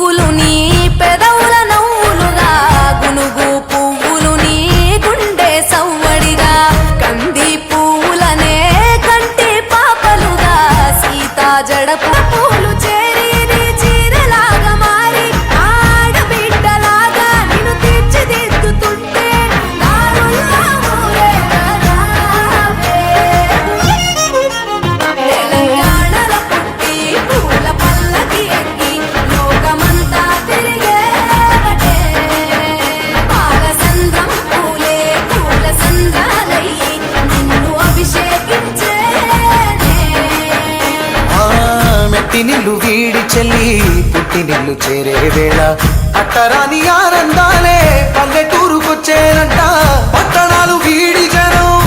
పువ్వులు నీ పెదవుల నవ్వులుగా గునుగు పువ్వులు నీ గుండె సవ్వడిగా కంది పువ్వులనే కంటి పాపలుగా సీతా జడపు పూలు చేరి నీ చీరలాగా మారి ఆడబిడ్డలాగా నిన్ను తీర్చిదిద్దుతుంటే నారుల్లా ఊరేగరావే. తెలంగాణలో పుట్టి పూల పల్లకి ఎక్కి లోకమంతా తిరిగేవటే. పాలసంద్రం పూలే పూల సంద్రాలయ్యి నిన్ను అభిషేకించేనే. మెట్టి నిల్లు వీడి చెల్లి పుట్టి నిల్లు చేరే వేళ అట్టరాని ఆనందాలే